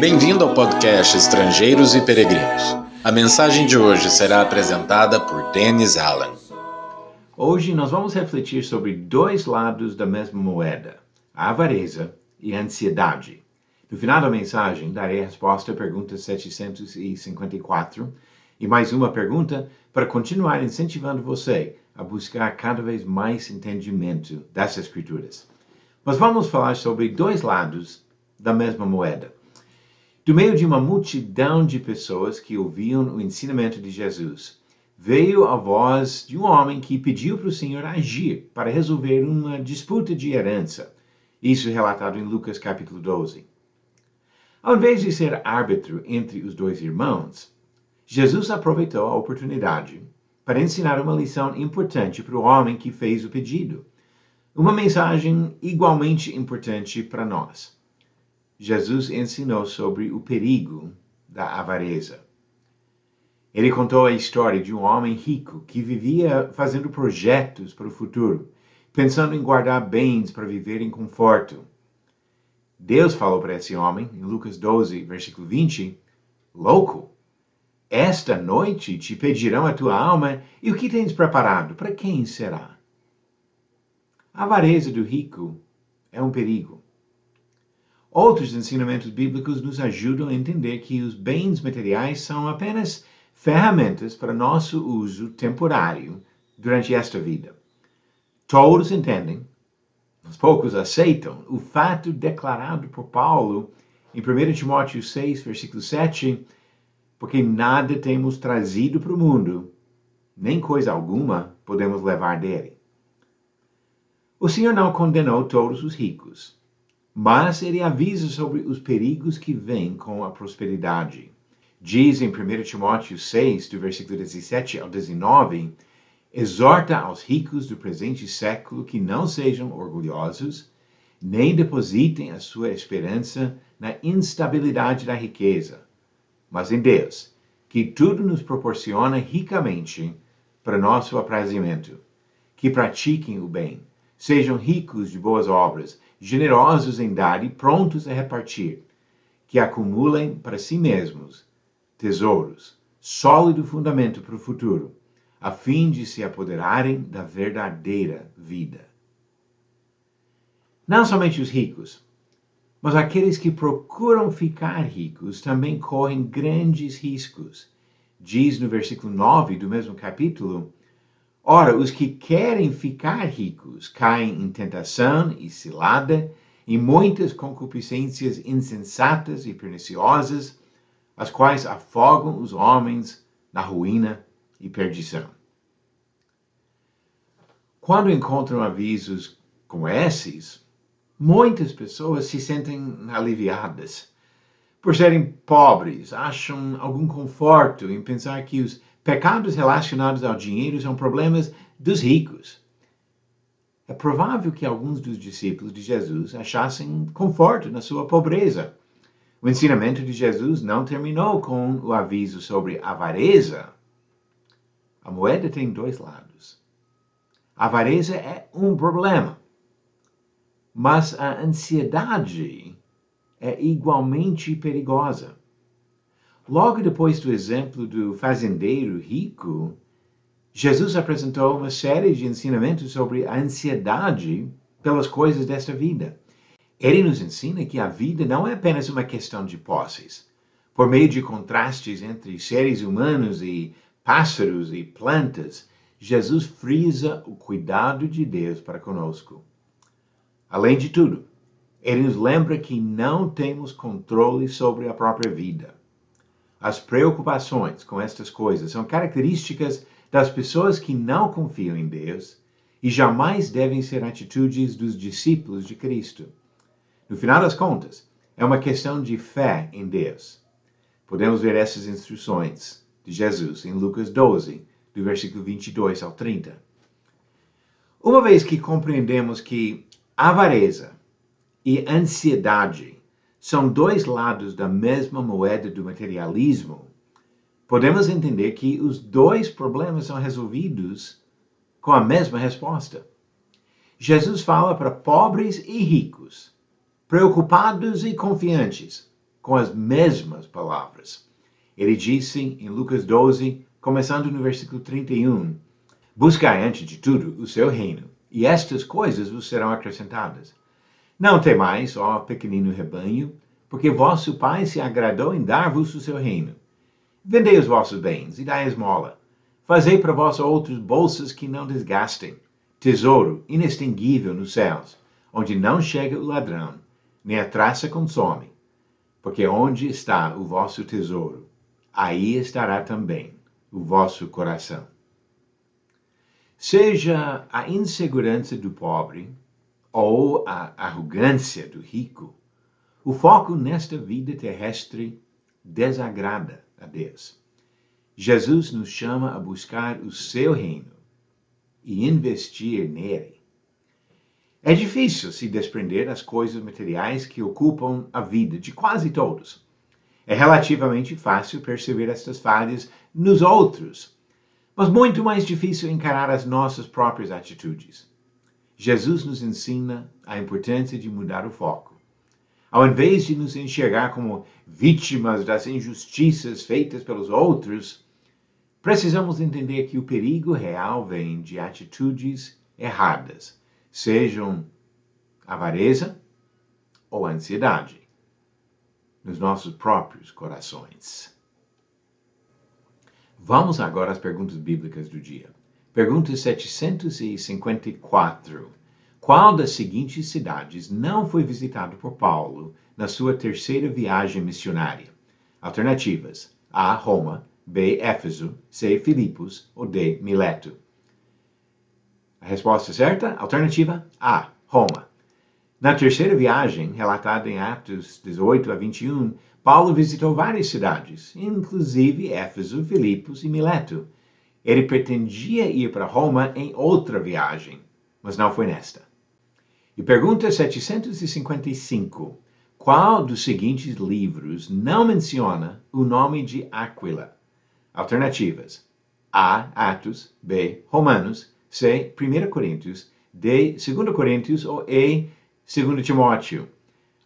Bem-vindo ao podcast Estrangeiros e Peregrinos. A mensagem de hoje será apresentada por Dennis Allen. Hoje nós vamos refletir sobre dois lados da mesma moeda, a avareza e a ansiedade. No final da mensagem, darei a resposta à pergunta 754 e mais uma pergunta para continuar incentivando você a buscar cada vez mais entendimento das Escrituras. Mas vamos falar sobre dois lados da mesma moeda. Do meio de uma multidão de pessoas que ouviam o ensinamento de Jesus, veio a voz de um homem que pediu para o Senhor agir para resolver uma disputa de herança. Isso é relatado em Lucas capítulo 12. Ao invés de ser árbitro entre os dois irmãos, Jesus aproveitou a oportunidade para ensinar uma lição importante para o homem que fez o pedido. Uma mensagem igualmente importante para nós. Jesus ensinou sobre o perigo da avareza. Ele contou a história de um homem rico que vivia fazendo projetos para o futuro, pensando em guardar bens para viver em conforto. Deus falou para esse homem, em Lucas 12, versículo 20, louco, esta noite te pedirão a tua alma e o que tens preparado, para quem será? A avareza do rico é um perigo. Outros ensinamentos bíblicos nos ajudam a entender que os bens materiais são apenas ferramentas para nosso uso temporário durante esta vida. Todos entendem, mas poucos aceitam, o fato declarado por Paulo em 1 Timóteo 6, versículo 7, porque nada temos trazido para o mundo, nem coisa alguma podemos levar dele. O Senhor não condenou todos os ricos, mas ele avisa sobre os perigos que vêm com a prosperidade. Diz em 1 Timóteo 6, do versículo 17 ao 19, exorta aos ricos do presente século que não sejam orgulhosos, nem depositem a sua esperança na instabilidade da riqueza, mas em Deus, que tudo nos proporciona ricamente para nosso aprazimento, que pratiquem o bem, sejam ricos de boas obras, generosos em dar e prontos a repartir, que acumulem para si mesmos tesouros, sólido fundamento para o futuro, a fim de se apoderarem da verdadeira vida. Não somente os ricos, mas aqueles que procuram ficar ricos também correm grandes riscos. Diz no versículo 9 do mesmo capítulo, ora, os que querem ficar ricos caem em tentação e cilada, em muitas concupiscências insensatas e perniciosas, as quais afogam os homens na ruína e perdição. Quando encontram avisos como esses, muitas pessoas se sentem aliviadas. Por serem pobres, acham algum conforto em pensar que os pecados relacionados ao dinheiro são problemas dos ricos. É provável que alguns dos discípulos de Jesus achassem conforto na sua pobreza. O ensinamento de Jesus não terminou com o aviso sobre avareza. A moeda tem dois lados. A avareza é um problema, mas a ansiedade é igualmente perigosa. Logo depois do exemplo do fazendeiro rico, Jesus apresentou uma série de ensinamentos sobre a ansiedade pelas coisas desta vida. Ele nos ensina que a vida não é apenas uma questão de posses. Por meio de contrastes entre seres humanos e pássaros e plantas, Jesus frisa o cuidado de Deus para conosco. Além de tudo, ele nos lembra que não temos controle sobre a própria vida. As preocupações com estas coisas são características das pessoas que não confiam em Deus e jamais devem ser atitudes dos discípulos de Cristo. No final das contas, é uma questão de fé em Deus. Podemos ver essas instruções de Jesus em Lucas 12, do versículo 22 ao 30. Uma vez que compreendemos que avareza e ansiedade são dois lados da mesma moeda do materialismo, podemos entender que os dois problemas são resolvidos com a mesma resposta. Jesus fala para pobres e ricos, preocupados e confiantes, com as mesmas palavras. Ele disse em Lucas 12, começando no versículo 31, buscai antes de tudo o seu reino, e estas coisas vos serão acrescentadas. Não temais, ó pequenino rebanho, porque vosso Pai se agradou em dar-vos o seu reino. Vendei os vossos bens e dai esmola. Fazei para vós outros bolsas que não desgastem, tesouro inextinguível nos céus, onde não chega o ladrão, nem a traça consome. Porque onde está o vosso tesouro, aí estará também o vosso coração. Seja a insegurança do pobre ou a arrogância do rico, o foco nesta vida terrestre desagrada a Deus. Jesus nos chama a buscar o seu reino e investir nele. É difícil se desprender das coisas materiais que ocupam a vida de quase todos. É relativamente fácil perceber estas falhas nos outros, mas muito mais difícil encarar as nossas próprias atitudes. Jesus nos ensina a importância de mudar o foco. Ao invés de nos enxergar como vítimas das injustiças feitas pelos outros, precisamos entender que o perigo real vem de atitudes erradas, sejam avareza ou ansiedade, nos nossos próprios corações. Vamos agora às perguntas bíblicas do dia. Pergunta 754. Qual das seguintes cidades não foi visitado por Paulo na sua terceira viagem missionária? Alternativas: A. Roma, B. Éfeso, C. Filipos ou D. Mileto. A resposta certa? Alternativa A. Roma. Na terceira viagem, relatada em Atos 18 a 21, Paulo visitou várias cidades, inclusive Éfeso, Filipos e Mileto. Ele pretendia ir para Roma em outra viagem, mas não foi nesta. E pergunta 755. Qual dos seguintes livros não menciona o nome de Áquila? Alternativas: A. Atos, B. Romanos, C. 1 Coríntios, D. 2 Coríntios ou E. 2 Timóteo.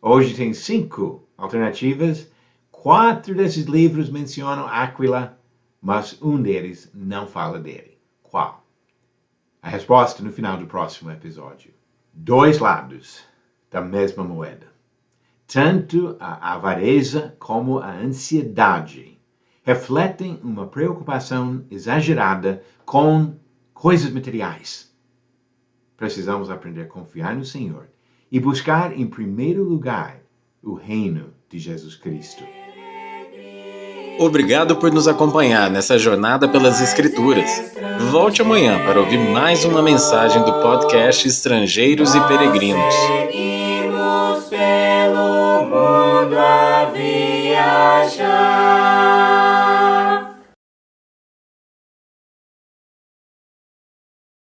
Hoje tem 5 alternativas. 4 desses livros mencionam Áquila, mas um deles não fala dele. Qual? A resposta no final do próximo episódio. 2 lados da mesma moeda. Tanto a avareza como a ansiedade refletem uma preocupação exagerada com coisas materiais. Precisamos aprender a confiar no Senhor e buscar em primeiro lugar o reino de Jesus Cristo. Obrigado por nos acompanhar nessa jornada pelas Escrituras. Volte amanhã para ouvir mais uma mensagem do podcast Estrangeiros e Peregrinos. Seguimos pelo mundo a viajar.